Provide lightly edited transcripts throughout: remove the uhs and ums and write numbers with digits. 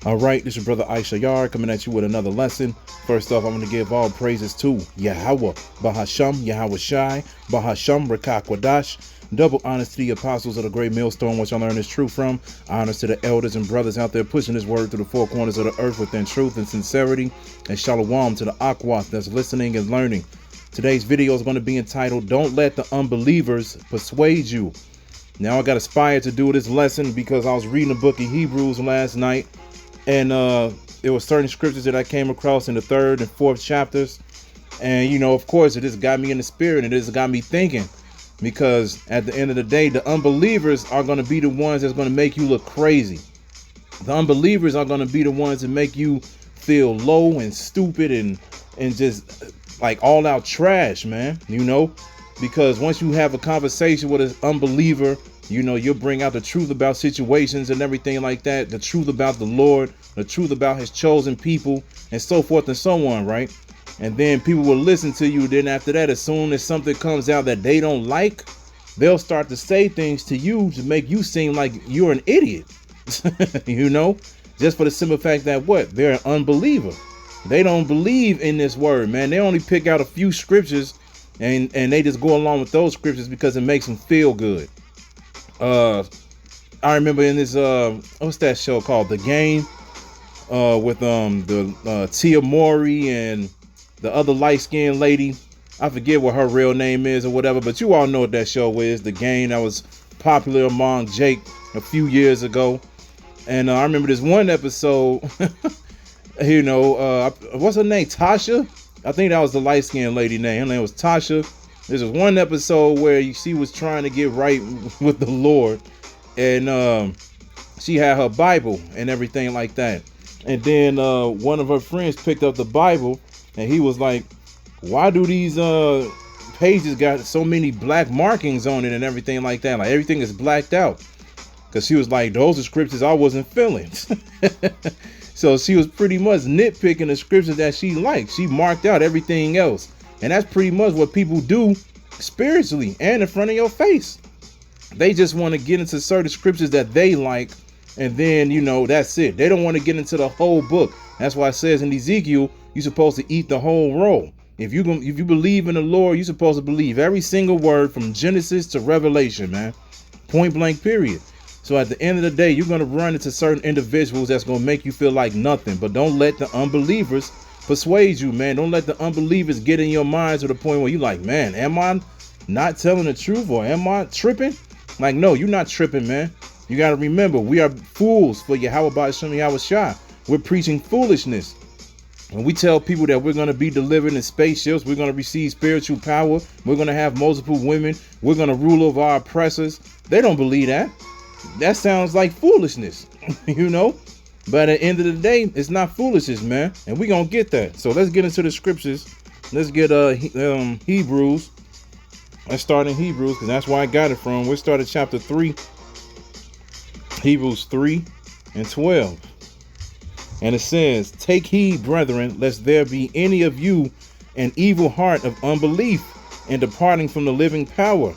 All right, this is your brother Issachar coming at you with another lesson. First off, I'm going to give all praises to Yahweh, Bahasham, Yahweh Shai, Bahasham, Rachaa Kwadash. Double honors to the apostles of the great millstone, which I learned this truth from. Honors to the elders and brothers out there pushing this word through the four corners of the earth within truth and sincerity. And shalom to the Aquath that's listening and learning. Today's video is going to be entitled, Don't Let the Unbelievers Persuade You. Now, I got inspired to do this lesson because I was reading the book of Hebrews last night. And there were certain scriptures that I came across in the 3rd and 4th chapters. And, you know, of course, it just got me in the spirit and it just got me thinking. Because at the end of the day, the unbelievers are going to be the ones that's going to make you look crazy. The unbelievers are going to be the ones that make you feel low and stupid and just like all out trash, man, you know, because once you have a conversation with an unbeliever, you know, you'll bring out the truth about situations and everything like that, the truth about the Lord, the truth about his chosen people, and so forth and so on, right? And then people will listen to you. Then after that, as soon as something comes out that they don't like, they'll start to say things to you to make you seem like you're an idiot, you know, just for the simple fact that what? They're an unbeliever. They don't believe in this word, man. They only pick out a few scriptures and they just go along with those scriptures because it makes them feel good. I remember in this, what's that show called? The Game, with the Tia Mowry and the other light-skinned lady. I forget what her real name is or whatever, but you all know what that show is. The Game, that was popular among Jake a few years ago. And I remember this one episode, you know, what's her name? Tasha? I think that was the light-skinned lady name. Her name was Tasha. There's one episode where she was trying to get right with the Lord, and she had her Bible and everything like that. And then one of her friends picked up the Bible, and he was like, why do these pages got so many black markings on it and everything like that? Like everything is blacked out. Because she was like, those are scriptures I wasn't feeling. So she was pretty much nitpicking the scriptures that she liked. She marked out everything else. And that's pretty much what people do spiritually and in front of your face. They just want to get into certain scriptures that they like. And then, you know, that's it. They don't want to get into the whole book. That's why it says in Ezekiel, you're supposed to eat the whole roll. If you believe in the Lord, you're supposed to believe every single word from Genesis to Revelation, man. Point blank, period. So at the end of the day, you're going to run into certain individuals that's going to make you feel like nothing. But don't let the unbelievers persuade you, man. Don't let the unbelievers get in your mind to the point where you're like, man, am I not telling the truth or am I tripping? Like, no, you're not tripping, man. You got to remember, we are fools for Yahweh Ba'ashem Yahweh Shai. We're preaching foolishness. When we tell people that we're going to be delivered in spaceships, we're going to receive spiritual power, we're going to have multiple women, we're going to rule over our oppressors, they don't believe that. That sounds like foolishness, you know? But at the end of the day, it's not foolishness, man. And we're going to get that. So let's get into the scriptures. Let's get Hebrews. Let's start in Hebrews because that's where I got it from. We'll start at chapter 3. Hebrews 3 and 12. And it says, take heed, brethren, lest there be any of you an evil heart of unbelief and departing from the living power.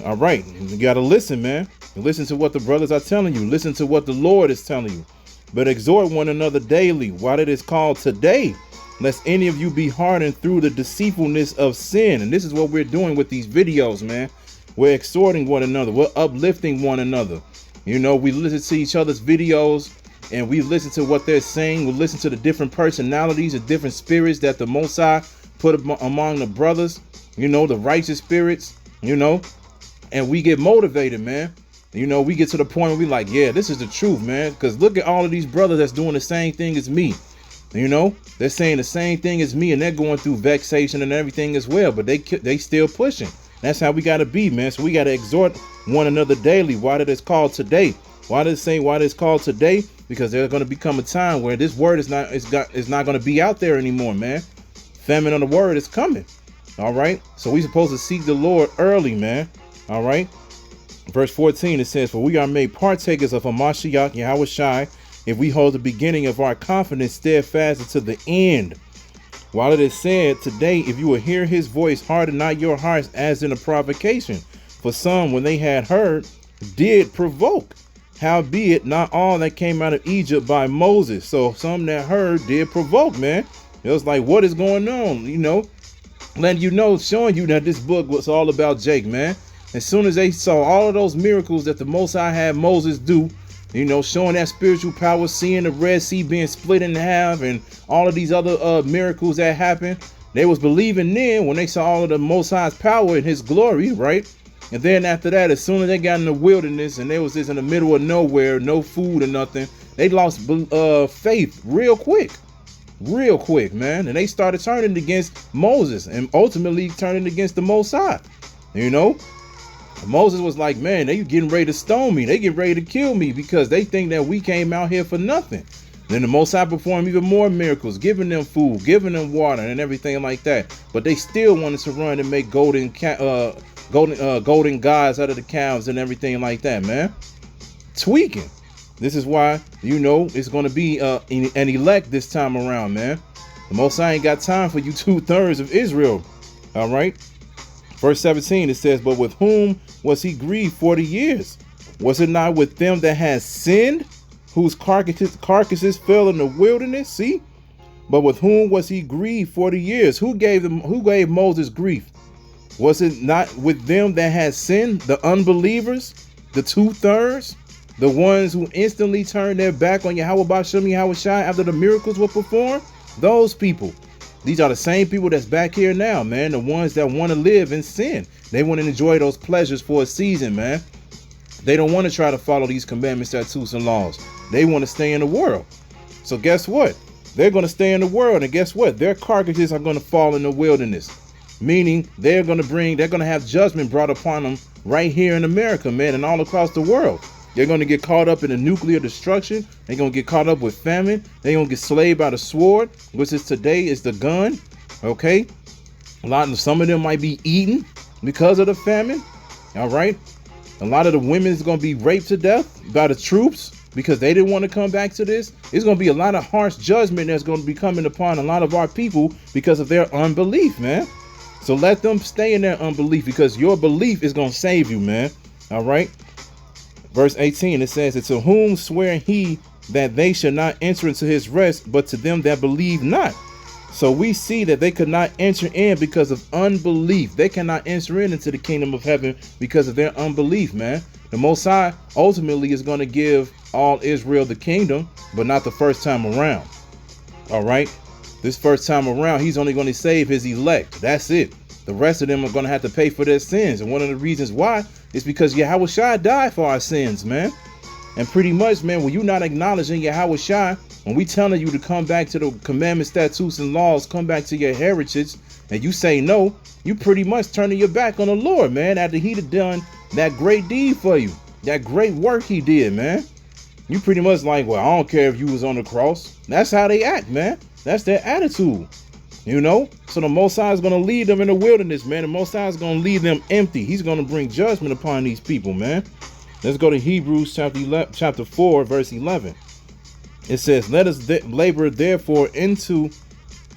All right. You got to listen, man. Listen to what the brothers are telling you. Listen to what the Lord is telling you. But exhort one another daily while it is called today, lest any of you be hardened through the deceitfulness of sin. And this is what we're doing with these videos, man. We're exhorting one another. We're uplifting one another. You know, we listen to each other's videos and we listen to what they're saying. We listen to the different personalities, the different spirits that the Most High put among the brothers, you know, the righteous spirits, you know, and we get motivated, man. You know, we get to the point where we like, yeah, this is the truth, man. Because look at all of these brothers that's doing the same thing as me. You know, they're saying the same thing as me and they're going through vexation and everything as well. But they still pushing. That's how we got to be, man. So we got to exhort one another daily. Why did it called today? Why did it say why it's called today? Because there's going to become a time where this word is not going to be out there anymore, man. Famine on the word is coming. All right. So we supposed to seek the Lord early, man. All right. Verse 14, it says, for we are made partakers of Hamashiach Yahweh Shai, if we hold the beginning of our confidence steadfast unto the end. While it is said today, if you will hear his voice, harden not your hearts as in a provocation. For some, when they had heard, did provoke, Howbeit, not all that came out of Egypt by Moses. So some that heard did provoke, man. It was like, what is going on? You know, letting you know, showing you that this book was all about Jake, man. As soon as they saw all of those miracles that the Most High had Moses do, you know, showing that spiritual power, seeing the Red Sea being split in half and all of these other miracles that happened, they was believing then when they saw all of the Most High's power and his glory, right? And then after that, as soon as they got in the wilderness and they was just in the middle of nowhere, no food or nothing, they lost faith real quick, man. And they started turning against Moses and ultimately turning against the Most High, you know? Moses was like, man, they getting ready to stone me. They get ready to kill me because they think that we came out here for nothing. Then the Most High performed even more miracles, giving them food, giving them water and everything like that. But they still wanted to run and make golden gods out of the calves and everything like that, man. Tweaking. This is why, you know, it's going to be an elect this time around, man. The Most High ain't got time for you 2/3 of Israel. All right. Verse 17, it says, but with whom was he grieved 40 years? Was it not with them that had sinned, whose carcasses fell in the wilderness? See? But with whom was he grieved 40 years? Who gave Moses grief? Was it not with them that had sinned, the unbelievers, the 2/3, the ones who instantly turned their back on Yahweh Ba'Shem Yahweh Shai after the miracles were performed? Those people. These are the same people that's back here now, man. The ones that want to live in sin. They want to enjoy those pleasures for a season, man. They don't want to try to follow these commandments, statutes, and laws. They want to stay in the world. So guess what? They're going to stay in the world. And guess what? Their carcasses are going to fall in the wilderness. Meaning they're going to have judgment brought upon them right here in America, man, and all across the world. They're going to get caught up in the nuclear destruction. They're going to get caught up with famine. They're going to get slaved by the sword, which is today is the gun. Okay. Some of them might be eaten because of the famine. All right. A lot of the women is going to be raped to death by the troops because they didn't want to come back to this. It's going to be a lot of harsh judgment that's going to be coming upon a lot of our people because of their unbelief, man. So let them stay in their unbelief because your belief is going to save you, man. All right. Verse 18, it says, to whom swear he that they should not enter into his rest, but to them that believe not. So we see that they could not enter in because of unbelief. They cannot enter into the kingdom of heaven because of their unbelief, man. The Most High ultimately is going to give all Israel the kingdom, but not the first time around. All right. This first time around, he's only going to save his elect. That's it. The rest of them are going to have to pay for their sins. And one of the reasons why is because Yahweh Shai died for our sins, man. And pretty much, man, when you're not acknowledging Yahweh Shai, when we telling you to come back to the commandments, statutes, and laws, come back to your heritage, and you say no, you pretty much turning your back on the Lord, man, after he done that great deed for you, that great work he did, man. You pretty much like, well, I don't care if you was on the cross. That's how they act, man. That's their attitude. You know, so the Most High is going to lead them in the wilderness, man. The Most High is going to leave them empty. He's going to bring judgment upon these people, man. Let's go to Hebrews chapter 4, verse 11. It says, let us labor therefore into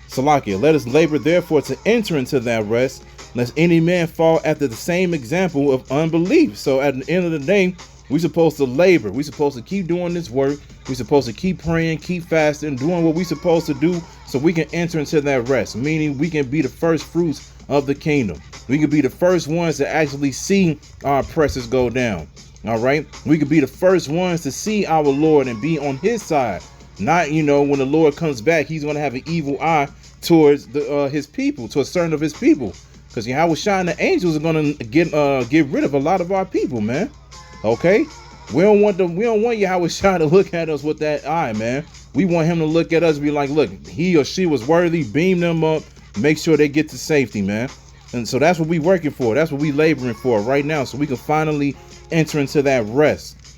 Salakia. Let us labor therefore to enter into that rest, lest any man fall after the same example of unbelief. So at the end of the day, we're supposed to labor. We're supposed to keep doing this work. We're supposed to keep praying, keep fasting, doing what we're supposed to do so we can enter into that rest, meaning we can be the first fruits of the kingdom. We can be the first ones to actually see our oppressors go down. All right. We could be the first ones to see our Lord and be on his side. Not, you know, when the Lord comes back, he's going to have an evil eye towards his people, to a certain of his people, because Yahweh Shai and the angels are going to get rid of a lot of our people, man. Okay. We don't want Yahweh Shai to look at us with that eye, man. We want him to look at us and be like, look, he or she was worthy, beam them up, make sure they get to safety, man. And so that's what we working for. That's what we laboring for right now. So we can finally enter into that rest,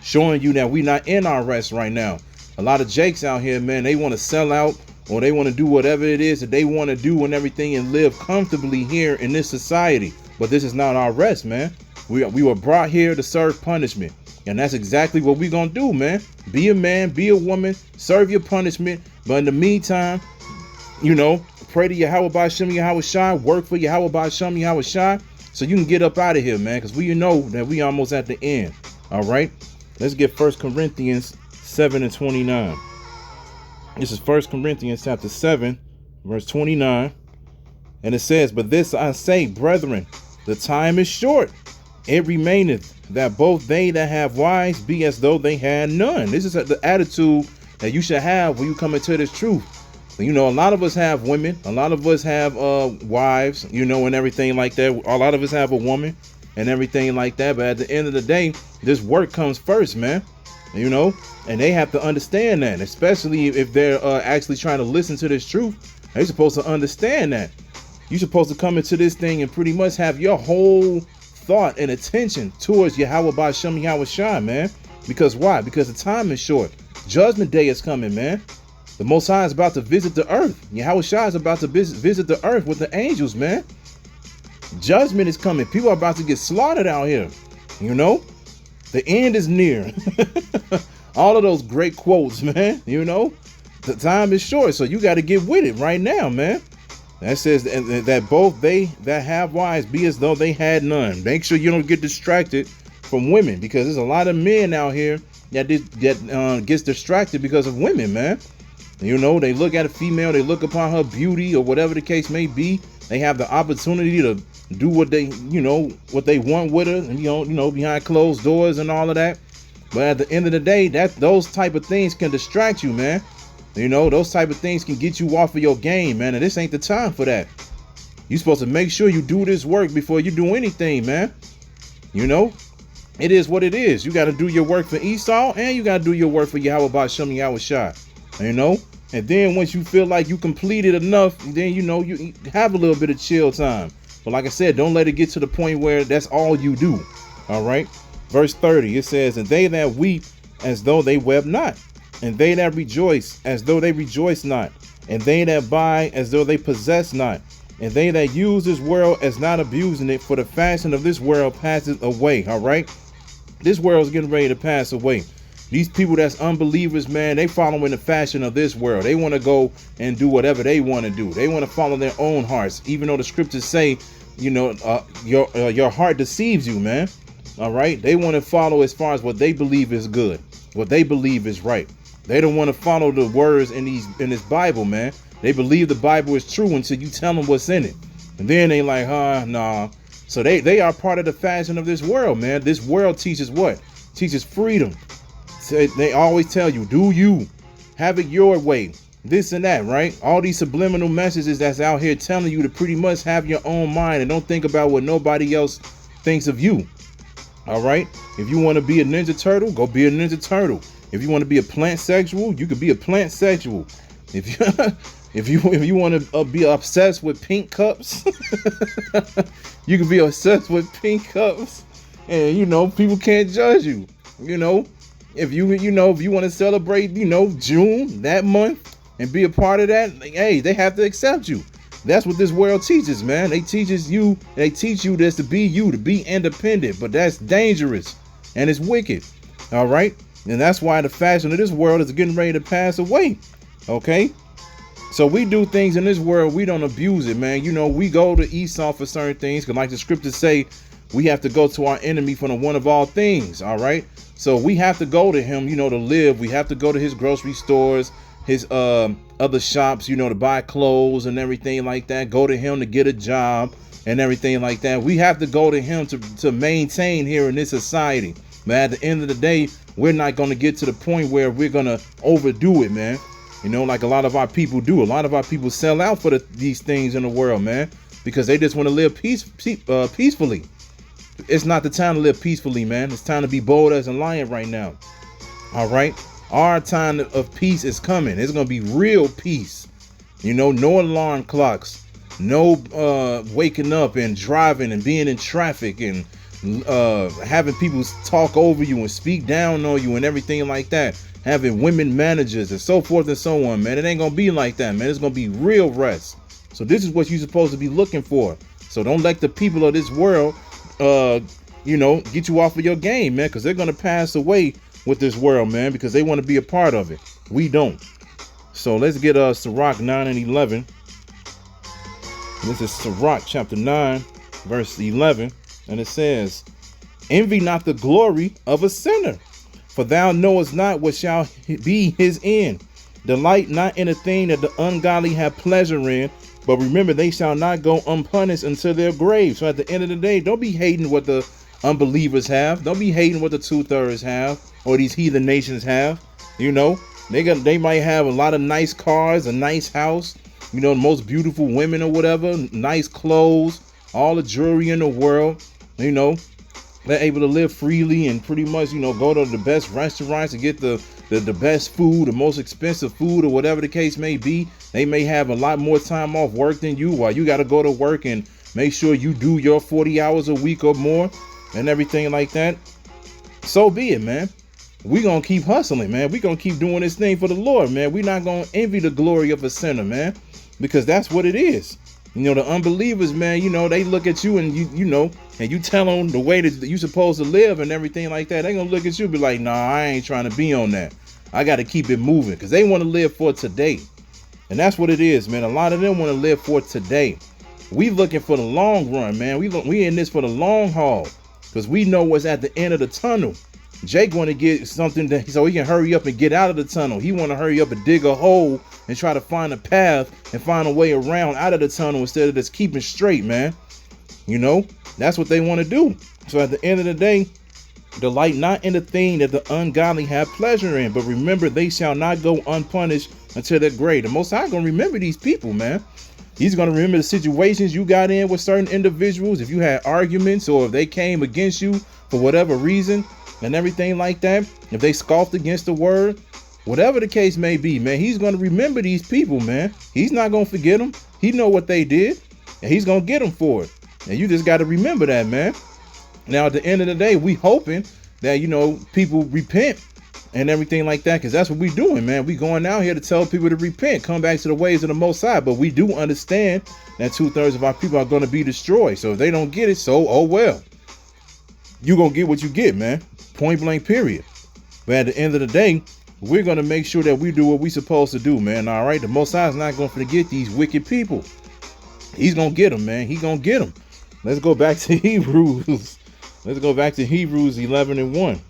showing you that we not in our rest right now. A lot of Jakes out here, man, they want to sell out or they want to do whatever it is that they want to do and everything and live comfortably here in this society. But this is not our rest, man. We were brought here to serve punishment. And that's exactly what we're going to do, man. Be a man, be a woman, serve your punishment. But in the meantime, you know, pray to Yahweh Ba'Shem Yahweh Shai, work for Yahweh Ba'Shem Yahweh Shai, so you can get up out of here, man, because we know that we almost at the end. All right. Let's get 1 Corinthians 7 and 29. This is 1 Corinthians chapter 7, verse 29. And it says, but this I say, brethren, the time is short. It remaineth that both they that have wives be as though they had none. This is the attitude that you should have when you come into this truth. You know, a lot of us have women. A lot of us have wives, you know, and everything like that. A lot of us have a woman and everything like that. But at the end of the day, this work comes first, man. You know, and they have to understand that, especially if they're actually trying to listen to this truth. They're supposed to understand that. You're supposed to come into this thing and pretty much have your whole thought and attention towards Yahweh Ba'Shem Yahweh Shai, man. Because why? Because the time is short. Judgment day is coming, man. The Most High is about to visit the earth. Yahweh Shai is about to visit the earth with the angels, man. Judgment is coming. People are about to get slaughtered out here. You know, the end is near. All of those great quotes, man. You know, the time is short, so you got to get with it right now, man. That says that both they that have wives be as though they had none. Make sure you don't get distracted from women, because there's a lot of men out here that gets distracted because of women, man. You know, they look at a female, they look upon her beauty or whatever the case may be. They have the opportunity to do what they, you know, what they want with her, and you know, behind closed doors and all of that. But at the end of the day, those type of things can distract you, man. You know, those type of things can get you off of your game, man. And this ain't the time for that. You're supposed to make sure you do this work before you do anything, man. You know, it is what it is. You got to do your work for Esau, and you got to do your work for Yahweh Ba'Shem Yahweh Shai. You know, and then once you feel like you completed enough, then, you know, you have a little bit of chill time. But like I said, don't let it get to the point where that's all you do. All right. Verse 30, it says, and they that weep as though they wept not, and they that rejoice as though they rejoice not, and they that buy as though they possess not, and they that use this world as not abusing it, for the fashion of this world passes away. All right. This world is getting ready to pass away. These people that's unbelievers, man, they following the fashion of this world. They want to go and do whatever they want to do. They want to follow their own hearts, even though the scriptures say, you know, your heart deceives you, man. All right. They want to follow as far as what they believe is good, what they believe is right. They don't want to follow the words in this Bible, man. They believe the Bible is true until you tell them what's in it. And then they like, nah. So they are part of the fashion of this world, man. This world teaches what? Teaches freedom. They always tell you, do you, have it your way, this and that, right? All these subliminal messages that's out here telling you to pretty much have your own mind and don't think about what nobody else thinks of you. All right. If you want to be a Ninja Turtle, go be a Ninja Turtle. If you want to be a plant sexual, you could be a plant sexual. If you want to be obsessed with pink cups, you can be obsessed with pink cups, and you know people can't judge you. You know, if you want to celebrate, you know, June that month and be a part of that, hey, they have to accept you. That's what this world teaches, man. They teach you this to be independent, but that's dangerous and it's wicked. All right. And that's why the fashion of this world is getting ready to pass away. Okay. So we do things in this world. We don't abuse it, man. You know, we go to Esau for certain things. Cause like the scriptures say, we have to go to our enemy for the one of all things. All right. So we have to go to him, you know, to live. We have to go to his grocery stores, his other shops, you know, to buy clothes and everything like that. Go to him to get a job and everything like that. We have to go to him to maintain here in this society. But at the end of the day, we're not going to get to the point where we're going to overdo it, man. You know, like a lot of our people do. A lot of our people sell out for these things in the world, man, because they just want to live peacefully. It's not the time to live peacefully, man. It's time to be bold as a lion right now. All right. Our time of peace is coming. It's going to be real peace. You know, no alarm clocks, no waking up and driving and being in traffic and having people talk over you and speak down on you and everything like that. Having women managers and so forth and so on, man. It ain't going to be like that, man. It's going to be real rest. So this is what you're supposed to be looking for. So don't let the people of this world, you know, get you off of your game, man, because they're going to pass away with this world, man, because they want to be a part of it. We don't. So let's get Sirach 9 and 11. This is Sirach chapter 9, verse 11. And it says, envy not the glory of a sinner, For thou knowest not what shall be his end. Delight not in a thing that the ungodly have pleasure in, but remember they shall not go unpunished unto their grave. So at the end of the day, don't be hating what the unbelievers have. Don't be hating what the 2/3 have, or these heathen nations have. You know, they might have a lot of nice cars, a nice house, you know, the most beautiful women or whatever, nice clothes, all the jewelry in the world. You know, they're able to live freely and pretty much, you know, go to the best restaurants to get the best food, the most expensive food, or whatever the case may be. They may have a lot more time off work than you, while you got to go to work and make sure you do your 40 hours a week or more and everything like that. So be it, man. We gonna keep hustling, man. We gonna keep doing this thing for the Lord, man. We not gonna envy the glory of a sinner, man, because that's what it is. You know, the unbelievers, man, you know, they look at you and you know, and you tell them the way that you supposed to live and everything like that. They gonna look at you and be like, nah, I ain't trying to be on that. I got to keep it moving, because they want to live for today. And that's what it is, man. A lot of them want to live for today. We looking for the long run, man. We in this for the long haul, because we know what's at the end of the tunnel. Jake want to get something so he can hurry up and get out of the tunnel. He want to hurry up and dig a hole and try to find a path and find a way around out of the tunnel instead of just keeping straight, man. You know, that's what they want to do. So at the end of the day, delight not in the thing that the ungodly have pleasure in, but remember they shall not go unpunished until their grave. The Most High gonna remember these people, man. He's gonna remember the situations you got in with certain individuals. If you had arguments, or if they came against you for whatever reason and everything like that, if they scoffed against the word, whatever the case may be, man, he's gonna remember these people, man. He's not gonna forget them. He know what they did, and he's gonna get them for it. And you just got to remember that, man. Now, at the end of the day, we hoping that, you know, people repent and everything like that, because that's what we doing, man. We going out here to tell people to repent, come back to the ways of the Most High. But we do understand that 2/3 of our people are going to be destroyed. So if they don't get it, so oh well. You gonna get what you get, man. Point blank, period. But at the end of the day, we're gonna make sure that we do what we supposed to do, man. All right, the Most High is not gonna forget these wicked people. He's gonna get them, man. He gonna get them. Let's go back to Hebrews. Let's go back to Hebrews 11:1.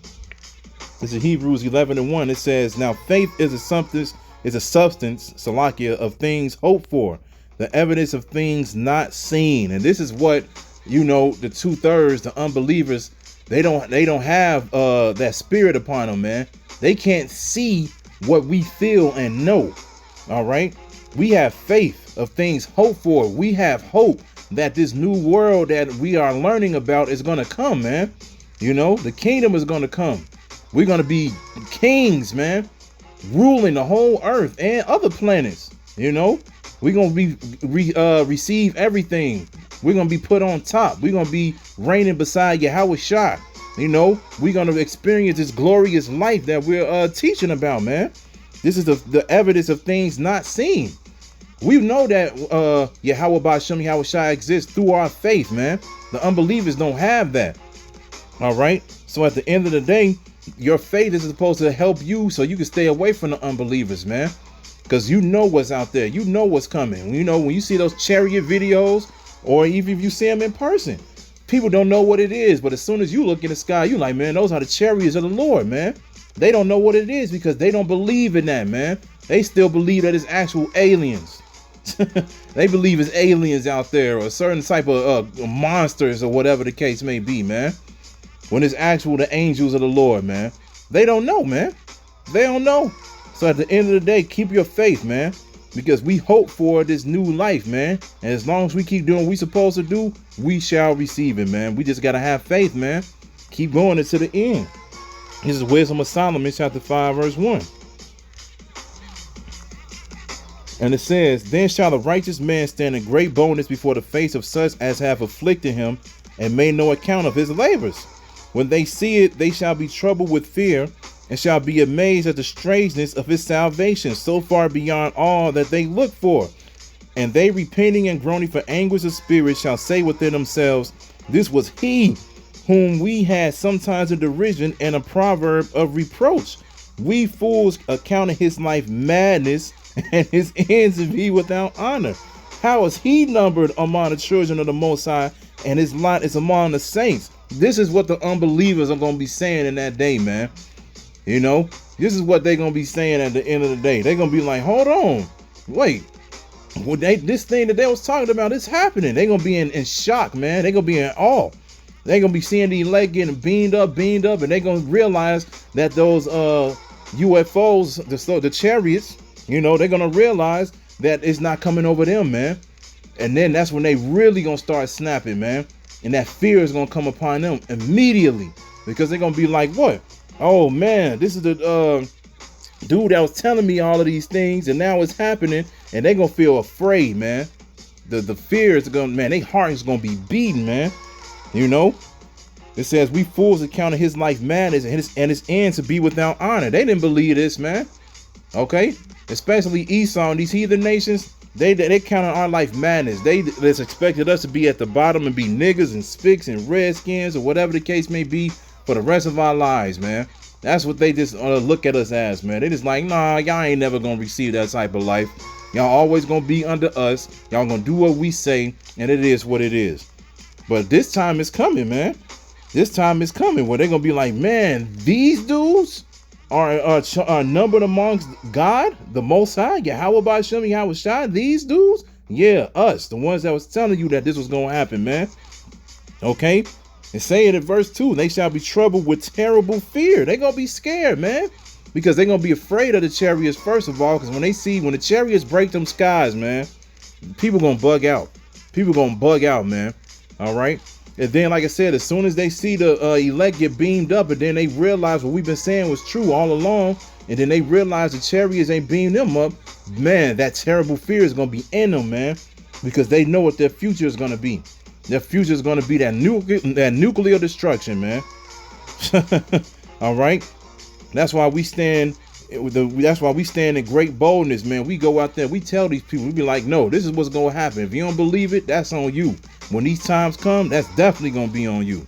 This is Hebrews 11:1. It says, "Now faith is a substance, Salakia, of things hoped for, the evidence of things not seen." And this is what, you know, the 2/3, the unbelievers, they don't have that spirit upon them, man. They can't see what we feel and know. All right, we have faith of things hoped for. We have hope that this new world that we are learning about is going to come, man. You know, the kingdom is going to come. We're going to be kings, man, ruling the whole earth and other planets. You know, we're going to receive everything. We're going to be put on top. We're going to be reigning beside Yahweh Shai. You know, we're going to experience this glorious life that we're teaching about, man. This is the evidence of things not seen. We know that Yahweh Ba'Shem, Yahweh Shai exists through our faith, man. The unbelievers don't have that. All right. So at the end of the day, your faith is supposed to help you so you can stay away from the unbelievers, man. Because you know what's out there. You know what's coming. You know, when you see those chariot videos, or even if you see them in person, people don't know what it is. But as soon as you look in the sky, you like, man, those are the chariots of the Lord, man. They don't know what it is because they don't believe in that, man. They still believe that it's actual aliens. They believe it's aliens out there, or a certain type of monsters, or whatever the case may be, man. When it's actual the angels of the Lord, man. They don't know, man. They don't know. So at the end of the day, keep your faith, man, because we hope for this new life, man. And as long as we keep doing what we supposed to do, we shall receive it, man. We just got to have faith, man. Keep going into the end. This is Wisdom of Solomon, chapter 5, verse 1. And it says, "Then shall the righteous man stand in great boldness before the face of such as have afflicted him, and made no account of his labors. When they see it, they shall be troubled with fear, and shall be amazed at the strangeness of his salvation, so far beyond all that they look for. And they, repenting and groaning for anguish of spirit, shall say within themselves, This was he whom we had sometimes in derision, and a proverb of reproach. We fools accounted his life madness, and his ends to be without honor. How is he numbered among the children of the Most High, and his lot is among the saints?" This is what the unbelievers are going to be saying in that day, man. You know, this is what they're going to be saying at the end of the day. They're going to be like, hold on, wait. Well, this thing that they was talking about is happening. They're going to be in shock, man. They're going to be in awe. They're going to be seeing the elect getting beamed up, and they're going to realize that those UFOs, the chariots, you know, they're going to realize that it's not coming over them, man. And then that's when they really going to start snapping, man. And that fear is going to come upon them immediately, because they're going to be like, what? Oh, man, this is the dude that was telling me all of these things, and now it's happening. And they're going to feel afraid, man. The fear is going to, man, their heart is going to be beaten, man. You know, it says, we fools accounted his life madness and his end to be without honor. They didn't believe this, man. Okay, especially Esau and these heathen nations. They counted our life madness. They just expected us to be at the bottom and be niggas and spicks and redskins or whatever the case may be for the rest of our lives, man. That's what they just look at us as, man. They just like, nah, y'all ain't never gonna receive that type of life. Y'all always gonna be under us. Y'all gonna do what we say, and it is what it is. But this time is coming, man. This time is coming where they're gonna be like, man, these dudes are numbered amongst God, the Most High, Yahweh Ba'Shem, Yahweh Shai. These dudes, yeah, us, the ones that was telling you that this was gonna happen, man. Okay, and say it in verse 2, they shall be troubled with terrible fear. They gonna be scared, man, because they're gonna be afraid of the chariots first of all. Because when the chariots break them skies, man, people gonna bug out. People gonna bug out, man. All right. And then, like I said, as soon as they see the elect get beamed up, and then they realize what we've been saying was true all along, and then they realize the chariots ain't beamed them up, man, that terrible fear is going to be in them, man, because they know what their future is going to be. Their future is going to be that nuclear destruction, man. All right. That's why we stand. That's why we stand in great boldness, man. We go out there, we tell these people, we be like, no, this is what's going to happen. If you don't believe it, that's on you. When these times come, that's definitely going to be on you.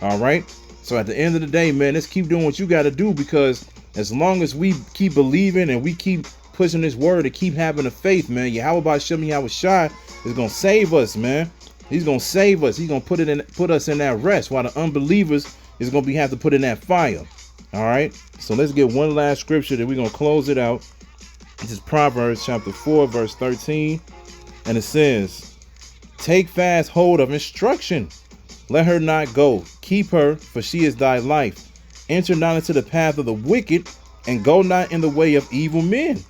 All right. So at the end of the day, man, let's keep doing what you got to do, because as long as we keep believing and we keep pushing this word and keep having the faith, man, Yahweh Ba'Shem, Yahweh Shai is going to save us, man. He's going to save us. He's going to put us in that rest, while the unbelievers is going to have to put in that fire. All right. So let's get one last scripture that we're going to close it out. This is Proverbs chapter 4, verse 13. And it says, take fast hold of instruction. Let her not go. Keep her, for she is thy life. Enter not into the path of the wicked, and go not in the way of evil men.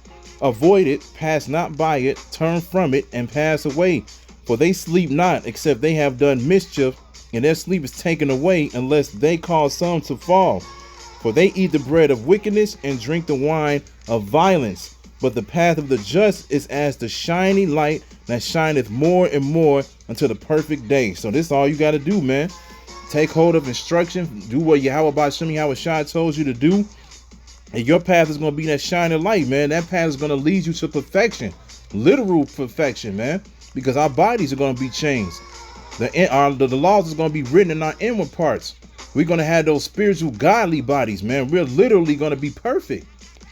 Avoid it, pass not by it, turn from it, and pass away. For they sleep not, except they have done mischief, and their sleep is taken away, unless they cause some to fall. For they eat the bread of wickedness, and drink the wine of violence. But the path of the just is as the shining light that shineth more and more until the perfect day. So this is all you got to do, man. Take hold of instruction. Do what Yahweh Ba'Shem, Yahweh Shai told you to do. And your path is going to be that shining light, man. That path is going to lead you to perfection. Literal perfection, man. Because our bodies are going to be changed. The laws is going to be written in our inward parts. We're going to have those spiritual, godly bodies, man. We're literally going to be perfect.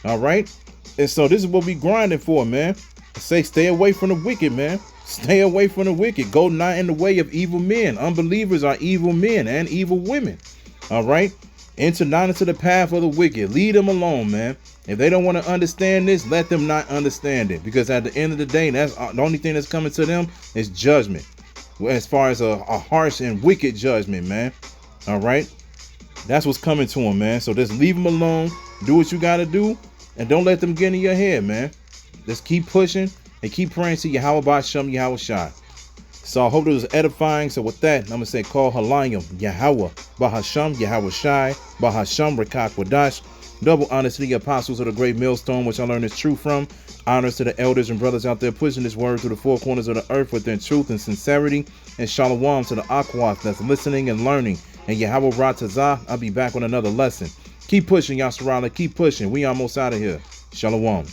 All right. And so this is what we grinding for, man. Say, stay away from the wicked, man. Stay away from the wicked. Go not in the way of evil men. Unbelievers are evil men and evil women. All right. Enter not into the path of the wicked. Leave them alone, man. If they don't want to understand this, let them not understand it. Because at the end of the day, that's the only thing that's coming to them is judgment. As far as a harsh and wicked judgment, man. All right. That's what's coming to them, man. So just leave them alone. Do what you got to do. And don't let them get in your head, man. Just keep pushing and keep praying to Yahweh Ba'Shem, Yahweh Shai. So I hope it was edifying. So with that, I'm going to say, call Halayim, Yahweh Ba'Shem, Yahweh Shai, Ba'Shem, Rachaa Quadash. Double honors to the apostles of the great millstone, which I learned is true from. Honors to the elders and brothers out there pushing this word through the four corners of the earth within truth and sincerity. And shalom to the Aquath that's listening and learning. And Yahweh Ratazah, I'll be back with another lesson. Keep pushing, Yasserala. Keep pushing. We almost out of here. Shalom.